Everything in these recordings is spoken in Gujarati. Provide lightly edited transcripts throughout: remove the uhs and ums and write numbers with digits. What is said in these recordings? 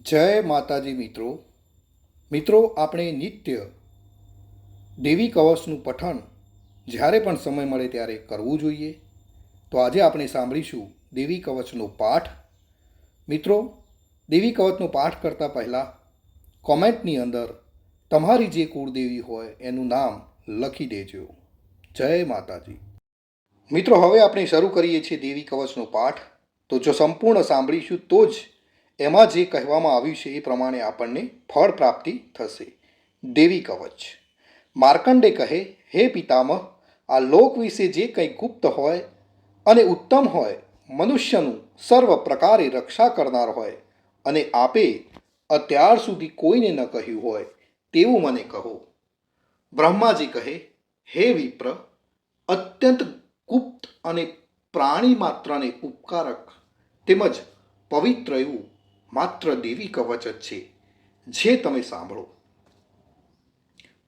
જય માતાજી મિત્રો આપણે નિત્ય દેવી કવચનું પઠન જ્યારે પણ સમય મળે ત્યારે કરવું જોઈએ. તો આજે આપણે સાંભળીશું દેવી કવચનો પાઠ. મિત્રો, દેવી કવચનો પાઠ કરતાં પહેલાં કોમેન્ટની અંદર તમારી જે કુળદેવી હોય એનું નામ લખી દેજો. જય માતાજી. મિત્રો, હવે આપણે શરૂ કરીએ છીએ દેવી કવચનો પાઠ. તો જો સંપૂર્ણ સાંભળીશું તો જ એમાં જે કહેવામાં આવ્યું છે એ પ્રમાણે આપણને ફળ પ્રાપ્તિ થશે. દેવી કવચ. માર્કંડે કહે, હે પિતામહ, આ લોક વિશે જે કંઈ ગુપ્ત હોય અને ઉત્તમ હોય, મનુષ્યનું સર્વ પ્રકારે રક્ષા કરનાર હોય અને આપે અત્યાર સુધી કોઈને ન કહ્યું હોય તેવું મને કહો. બ્રહ્માજી કહે, હે વિપ્ર, અત્યંત ગુપ્ત અને પ્રાણી માત્રને ઉપકારક તેમજ પવિત્ર એવું માત્ર દેવી કવચ જ છે, જે તમે સાંભળો.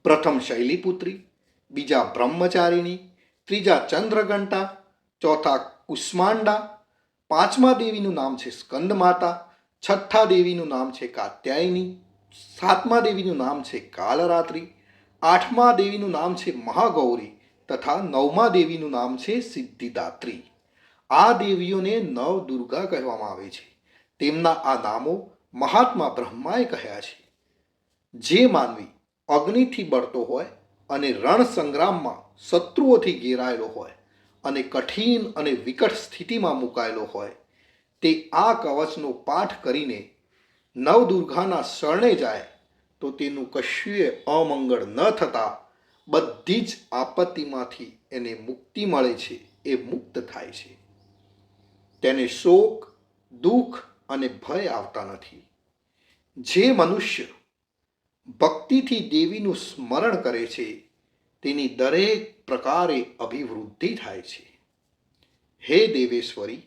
પ્રથમ શૈલીપુત્રી, બીજા બ્રહ્મચારિણી, ત્રીજા ચંદ્રઘંટા, ચોથા કુષ્માંડા, પાંચમા દેવીનું નામ છે સ્કંદમાતા, છઠ્ઠા દેવીનું નામ છે કાત્યાયની, સાતમા દેવીનું નામ છે કાલરાત્રિ, આઠમા દેવીનું નામ છે મહાગૌરી તથા નવમા દેવીનું નામ છે સિદ્ધિદાત્રી. આ દેવીઓને નવ દુર્ગા કહેવામાં આવે છે. તેમના આ નામો મહાત્મા બ્રહ્માએ કહ્યા છે. જે માનવી અગ્નિથી બળતો હોય અને રણ સંગ્રામમાં શત્રુઓથી ઘેરાયેલો હોય અને કઠિન અને વિકટ સ્થિતિમાં મુકાયેલો હોય, તે આ કવચનો પાઠ કરીને નવદુર્ગાના શરણે જાય તો તેનું કશુંય અમંગળ ન થતાં બધી જ આપત્તિમાંથી એને મુક્તિ મળે છે, એ મુક્ત થાય છે. તેને શોક, દુઃખ અને ભય આવતા નથી. જે મનુષ્ય ભક્તિથી દેવીનું સ્મરણ કરે છે તેની દરેક પ્રકારે અભિવૃદ્ધિ થાય છે. હે દેવેશ્વરી,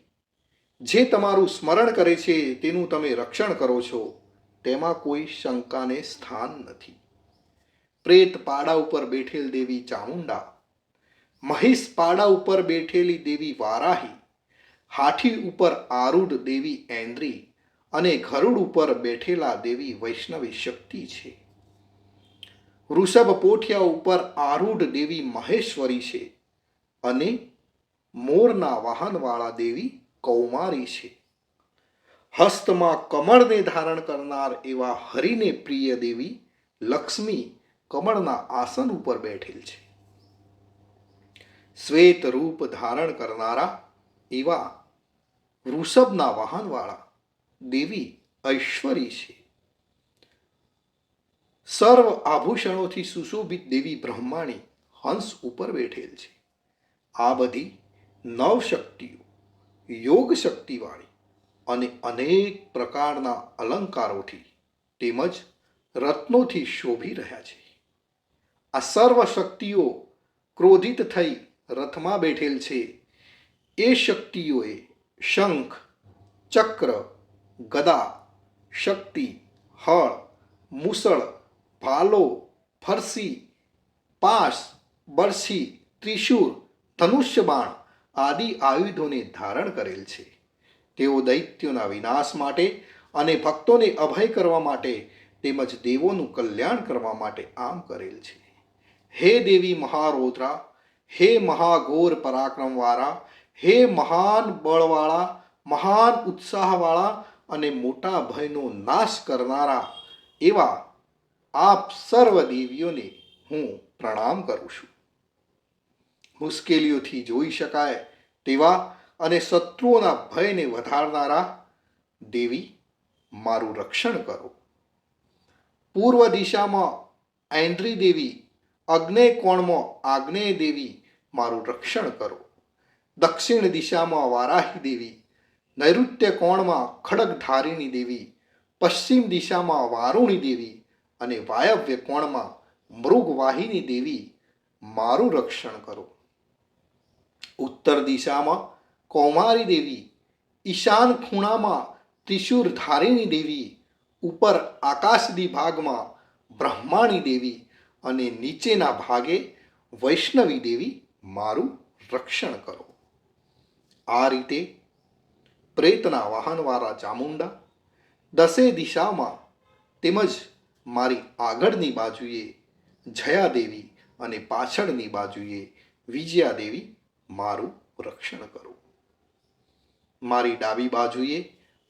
જે તમારું સ્મરણ કરે છે તેનું તમે રક્ષણ કરો છો, તેમાં કોઈ શંકાને સ્થાન નથી. પ્રેત પાડા ઉપર બેઠેલ દેવી ચામુંડા, મહિષ પાડા ઉપર બેઠેલી દેવી વારાહી, હાથી ઉપર આરૂઢ દેવી ઐન્દ્રી અને ગરુડ ઉપર બેઠેલા દેવી વૈષ્ણવી શક્તિ છે. વૃષભ પોઠિયા ઉપર આરૂઢ દેવી મહેશ્વરી છે અને મોરના વાહનવાળા દેવી કૌમારી છે. હસ્તમાં કમળને ધારણ કરનાર એવા હરિને પ્રિય દેવી લક્ષ્મી કમળના આસન ઉપર બેઠેલ છે. શ્વેત રૂપ ધારણ કરનારા એવા વૃષભના વાહનવાળા દેવી ઐશ્વરી છે. સર્વ આભૂષણોથી સુશોભિત દેવી બ્રહ્માણી હંસ ઉપર બેઠેલ છે. આ બધી નવ શક્તિઓ યોગ શક્તિવાળી અને અનેક પ્રકારના અલંકારોથી તેમજ રત્નોથી શોભી રહ્યા છે. આ સર્વ શક્તિઓ ક્રોધિત થઈ રથમાં બેઠેલ છે. એ શક્તિઓએ શંખ, ચક્ર, ગદા, શક્તિ, હળ, મુસળ, ભાલો, ફરસી, પાશ, બરછી, ત્રિશૂળ, ધનુષ્ય બાણ આદિ આયુધોને ધારણ કરેલ છે. તેઓ દૈત્યોના વિનાશ માટે અને ભક્તોને અભય કરવા માટે તેમજ દેવોનું કલ્યાણ કરવા માટે આમ કરેલ છે. હે દેવી મહારૌદ્રા, હે મહાઘોર પરાક્રમવાળા, હે મહાન બળવાળા, મહાન ઉત્સાહવાળા અને મોટા ભયનો નાશ કરનારા એવા આપ સર્વ દેવીઓને હું પ્રણામ કરું છું. મુશ્કેલીઓથી જોઈ શકાય તેવા અને શત્રુઓના ભયને વધારનારા દેવી, મારું રક્ષણ કરો. પૂર્વ દિશામાં ઐન્દ્રી દેવી, અગ્નેય કોણમાં આગ્નેય દેવી, મારું રક્ષણ કરો. દક્ષિણ દિશામાં વારાહી દેવી, નૈઋત્ય કોણમાં ખડગધારિણી દેવી, પશ્ચિમ દિશામાં વારુણી દેવી અને વાયવ્ય કોણમાં મૃગવાહિની દેવી, મારું રક્ષણ કરો. ઉત્તર દિશામાં કૌમારી દેવી, ઈશાન ખૂણામાં ત્રિશૂરધારિણી દેવી, ઉપર આકાશદી ભાગમાં બ્રહ્માણી દેવી અને નીચેના ભાગે વૈષ્ણવી દેવી, મારું રક્ષણ કરો. આ રીતે પ્રેતના વાહનવાળા ચામુંડા, દસે દિશામાં તેમજ મારી આગળની બાજુએ જયાદેવી અને પાછળની બાજુએ વિજયાદેવી મારું રક્ષણ કરો. મારી ડાબી બાજુએ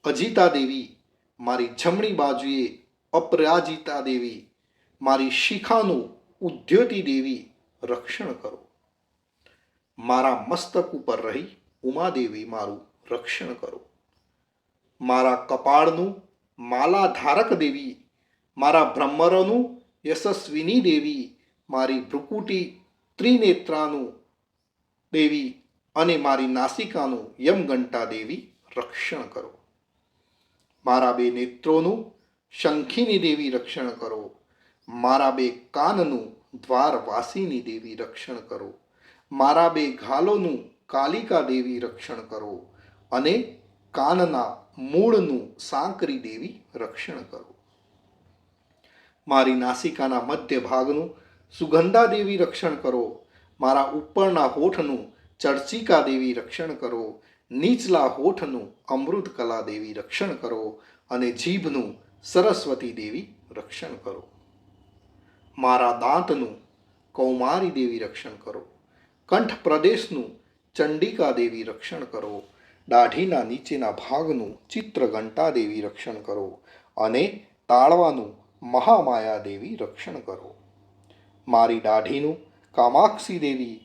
અજિતા દેવી, મારી જમણી બાજુએ અપરાજિતા દેવી, મારી શિખાનું ઉદ્યોતિ દેવી રક્ષણ કરો. મારા મસ્તક ઉપર રહી ઉમાદેવી મારું રક્ષણ કરો. મારા કપાળનું માલાધારક દેવી, મારા ભ્રમરનું યશસ્વિની દેવી, મારી ભ્રુકુટી ત્રિનેત્રાનું દેવી અને મારી નાસિકાનું યમઘંટા દેવી રક્ષણ કરો. મારા બે નેત્રોનું શંખિની દેવી રક્ષણ કરો. મારા બે કાનનું દ્વારવાસીની દેવી રક્ષણ કરો. મારા બે ગાલોનું કાલિકા દેવી રક્ષણ કરો અને કાનના મૂળનું સાંકરી દેવી રક્ષણ કરો. મારી નાસિકાના મધ્ય ભાગનું સુગંધા દેવી રક્ષણ કરો. મારા ઉપરના હોઠનું ચર્ચિકા દેવી રક્ષણ કરો. નીચલા હોઠનું અમૃતકલા દેવી રક્ષણ કરો અને જીભનું સરસ્વતી દેવી રક્ષણ કરો. મારા દાંતનું કૌમારી દેવી રક્ષણ કરો. કંઠ પ્રદેશનું ચંડિકા દેવી રક્ષણ કરો. દાઢીના નીચેના ભાગનું ચિત્રઘંટા દેવી રક્ષણ કરો અને તાળવાનું મહામાયા દેવી રક્ષણ કરો. મારી દાઢીનું કામાક્ષી દેવી,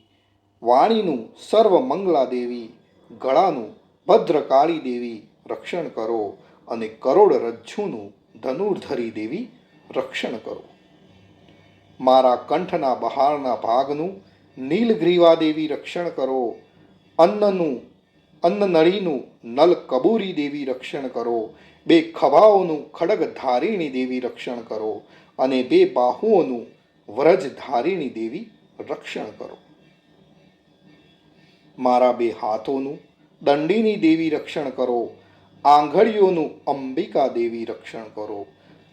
વાણીનું સર્વમંગલા દેવી, ગળાનું ભદ્રકાળી દેવી રક્ષણ કરો અને કરોડરજ્જુનું ધનુર્ધરી દેવી રક્ષણ કરો. મારા કંઠના બહારના ભાગનું નીલગ્રીવા દેવી રક્ષણ કરો. અન્નનળીનું નલકબૂરી દેવી રક્ષણ કરો. બે ખભાઓનું ખડગધારિણી દેવી રક્ષણ કરો અને બે બાહુઓનું વ્રજધારિણી દેવી રક્ષણ કરો. મારા બે હાથોનું દંડિની દેવી રક્ષણ કરો. આંગળીઓનું અંબિકા દેવી રક્ષણ કરો.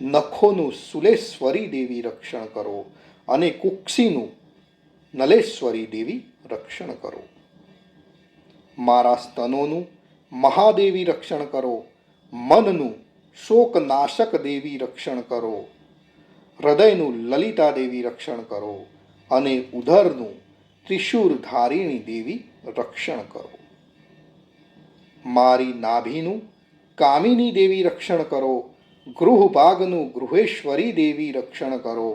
નખોનું સુલેશ્વરી દેવી રક્ષણ કરો અને કુક્ષીનું નલેશ્વરી દેવી રક્ષણ કરો. મારા સ્તનોનું મહાદેવી રક્ષણ કરો. મનનું શોકનાશક દેવી રક્ષણ કરો. હૃદયનું લલિતા દેવી રક્ષણ કરો અને ઉદરનું ત્રિશૂરધારિણી દેવી રક્ષણ કરો. મારી નાભીનું કામિની દેવી રક્ષણ કરો. ગૃહભાગનું ગૃહેશ્વરી દેવી રક્ષણ કરો.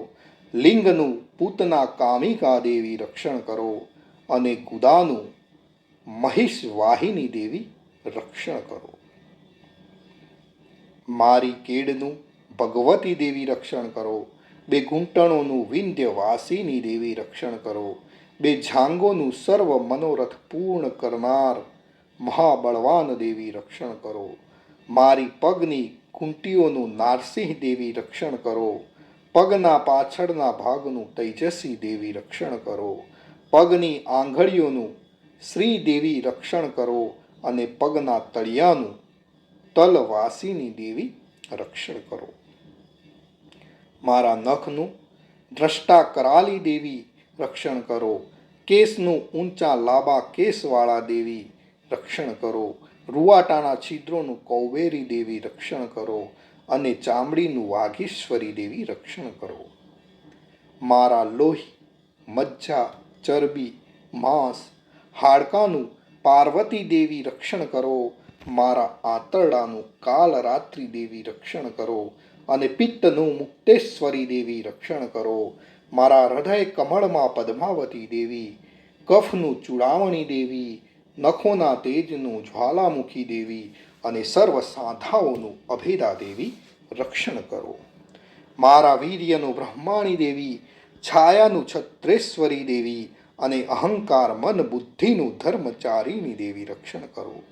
લિંગનું પૂતના કામિકા દેવી રક્ષણ કરો અને ગુદાનું મહિષવાહિની દેવી રક્ષણ કરો. મારી કેડનું ભગવતી દેવી રક્ષણ કરો. બે ઘૂંટણોનું વિંધ્યવાસિની દેવી રક્ષણ કરો. બે જાંગોનું સર્વ મનોરથ પૂર્ણ કરનાર મહાબળવાન દેવી રક્ષણ કરો. મારી પગની ઘૂંટીઓનું નારસિંહ દેવી રક્ષણ કરો. પગના પાછળના ભાગનું તૈજસી દેવી રક્ષણ કરો. પગની આંગળીઓનું શ્રી દેવી રક્ષણ કરો અને પગના તળિયાનું તલવાસીની દેવી રક્ષણ કરો. મારા નખનું દ્રષ્ટા કરાલી દેવી રક્ષણ કરો. કેસનું ઊંચા લાંબા કેસવાળા દેવી રક્ષણ કરો. રૂવાટાના છિદ્રોનું કૌબેરી દેવી રક્ષણ કરો અને ચામડીનું વાઘેશ્વરી દેવી રક્ષણ કરો. મારા લોહી, મજ્જા, ચરબી, માંસ, હાડકાનું પાર્વતી દેવી રક્ષણ કરો. મારા આંતરડાનું કાલરાત્રિ દેવી રક્ષણ કરો અને પિત્તનું મુક્તેશ્વરી દેવી રક્ષણ કરો. મારા હૃદય કમળમાં પદ્માવતી દેવી, કફનું ચૂડામણી દેવી, નખોના તેજનું જ્વાલામુખી દેવી અને સર્વ સાધાઓનું અભેદા દેવી રક્ષણ કરો. મારા વીર્યનું બ્રહ્માણી દેવી, છાયાનું છત્રેશ્વરી દેવી અને અહંકાર મન બુદ્ધિનું ધર્મચારીની દેવી રક્ષણ કરો.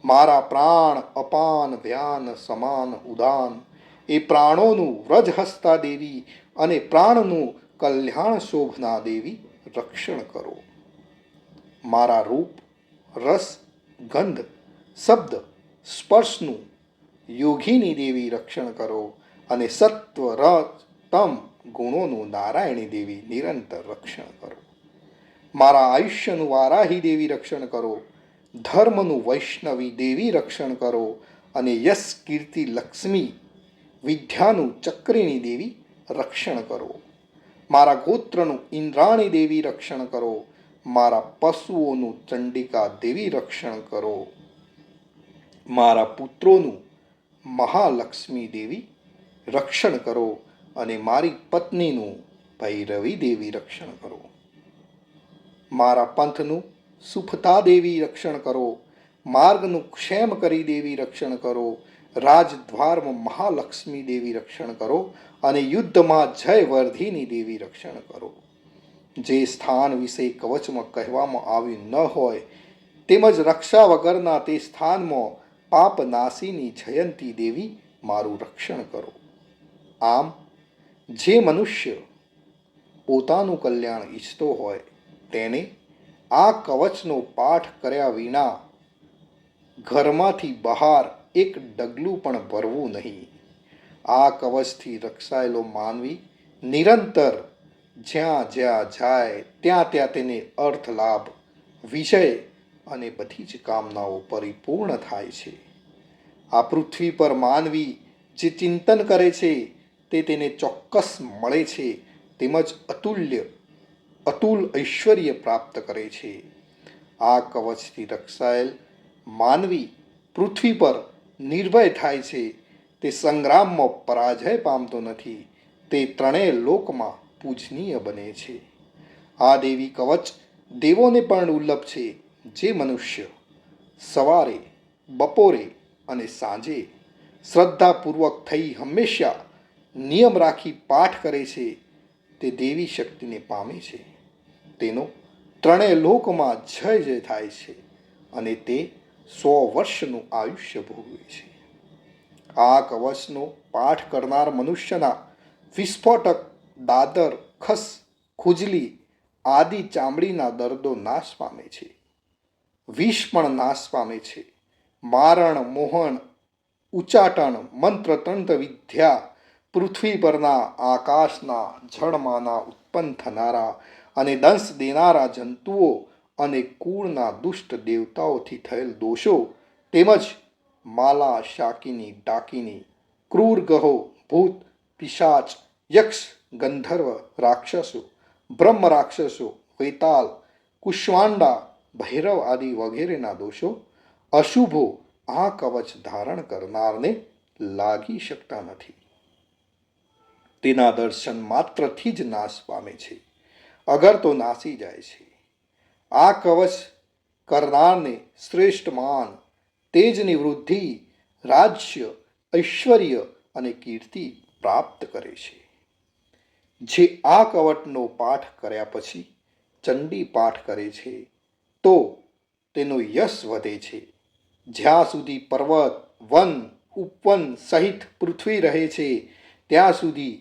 મારા પ્રાણ, અપાન, વ્યાન, સમાન, ઉદાન એ પ્રાણોનું વ્રજહસ્તા દેવી અને પ્રાણનું કલ્યાણ શોભના દેવી રક્ષણ કરો. મારા રૂપ, રસ, ગંધ, શબ્દ, સ્પર્શનું યોગીની દેવી રક્ષણ કરો અને સત્વ, રજ, તમ ગુણોનું નારાયણી દેવી નિરંતર રક્ષણ કરો. મારા આયુષ્યનું વારાહી દેવી રક્ષણ કરો. ધર્મનું વૈષ્ણવી દેવી રક્ષણ કરો અને યશ કીર્તિ લક્ષ્મી વિદ્યાનું ચક્રીની દેવી રક્ષણ કરો. મારા ગોત્રનું ઇન્દ્રાણી દેવી રક્ષણ કરો. મારા પશુઓનું ચંડિકા દેવી રક્ષણ કરો. મારા પુત્રોનું મહાલક્ષ્મી દેવી રક્ષણ કરો અને મારી પત્નીનું ભૈરવી દેવી રક્ષણ કરો. મારા પંથનું સુફતા દેવી રક્ષણ કરો. માર્ગનું ક્ષેમ કરી દેવી રક્ષણ કરો. રાજદ્વારમાં મહાલક્ષ્મી દેવી રક્ષણ કરો અને યુદ્ધમાં જયવર્ધિની દેવી રક્ષણ કરો. જે સ્થાન વિશે કવચમાં કહેવામાં આવ્યું ન હોય તેમજ રક્ષા વગરના તે સ્થાનમાં પાપનાશીની જયંતી દેવી મારું રક્ષણ કરો. આમ જે મનુષ્ય પોતાનું કલ્યાણ ઈચ્છતો હોય તેને આ કવચનો પાઠ કર્યા વિના ઘરમાંથી બહાર એક ડગલું પણ ભરવું નહીં. આ કવચથી રક્ષાયેલો માનવી નિરંતર જ્યાં જ્યાં જાય ત્યાં ત્યાં તેને અર્થ લાભ, વિજય અને બધી જ કામનાઓ પરિપૂર્ણ થાય છે. આ પૃથ્વી પર માનવી જે ચિંતન કરે છે તે તેને ચોક્કસ મળે છે તેમજ અતુલ ઐશ્વર્ય પ્રાપ્ત કરે છે. આ કવચથી રક્ષાયેલ માનવી પૃથ્વી પર નિર્ભય થાય છે. તે સંગ્રામમાં પરાજય પામતો નથી. તે ત્રણેય લોકમાં પૂજનીય બને છે. આ દેવી કવચ દેવોને પણ દુર્લભ છે. જે મનુષ્ય સવારે, બપોરે અને સાંજે શ્રદ્ધાપૂર્વક થઈ હંમેશા નિયમ રાખી પાઠ કરે છે તે દેવી શક્તિને પામે છે. તેનો ત્રણેય લોકમાં જય જય થાય છે અને તે 100 વર્ષનું આયુષ્ય ભોગવે છે. આ કવચનો પાઠ કરનાર મનુષ્યના વિસ્ફોટક, દાદર, ખસ, ખુજલી આદિ ચામડીના દર્દો નાશ પામે છે. વિષ પણ નાશ પામે છે. મારણ, મોહન, ઉચ્ચાટન, મંત્રતંત્ર વિદ્યા, પૃથ્વી પરના, આકાશના, જળમાંના ઉત્પન્ન થનારા અને દંશ દેનારા જંતુઓ અને કુળના દુષ્ટ દેવતાઓથી થયેલ દોષો તેમજ માલા, શાકિની, ડાકિની, ક્રૂર ગહો, ભૂત, પિશાચ, યક્ષ, ગંધર્વ, રાક્ષસો, બ્રહ્મ રાક્ષસો, વૈતાલ, કુષ્માંડા, ભૈરવ આદિ વગેરેના દોષો, અશુભો આ કવચ ધારણ કરનારને લાગી શકતા નથી. તેના દર્શન માત્રથી જ નાશ પામે છે, અગર તો નાસી જાય છે. આ કવચ કરનારને શ્રેષ્ઠ માન, તેજની વૃદ્ધિ, રાજ્ય, ઐશ્વર્ય અને કીર્તિ પ્રાપ્ત કરે છે. જે આ કવચનો પાઠ કર્યા પછી ચંડી પાઠ કરે છે તો તેનો યશ વધે છે. જ્યાં સુધી પર્વત, વન, ઉપવન સહિત પૃથ્વી રહે છે ત્યાં સુધી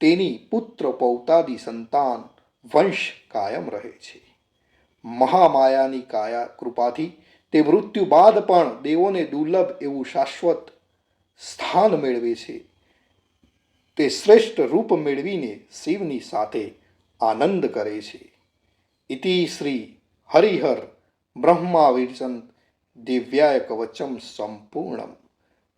તેની પુત્ર પૌતાદી સંતાન વંશ કાયમ રહે છે. મહામાયાની કાયા કૃપાથી તે મૃત્યુ બાદ પણ દેવોને દુર્લભ એવું શાશ્વત સ્થાન મેળવે છે. તે શ્રેષ્ઠ રૂપ મેળવીને શિવની સાથે આનંદ કરે છે. ઇતિ શ્રી હરિહર બ્રહ્માવિર્જન દિવ્યાય કવચમ સંપૂર્ણમ.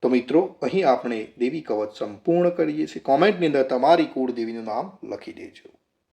તો મિત્રો, અહીં આપણે દેવી કવચ સંપૂર્ણ કરીએ છીએ. કોમેન્ટની અંદર તમારી કુળદેવીનું નામ લખી દેજો.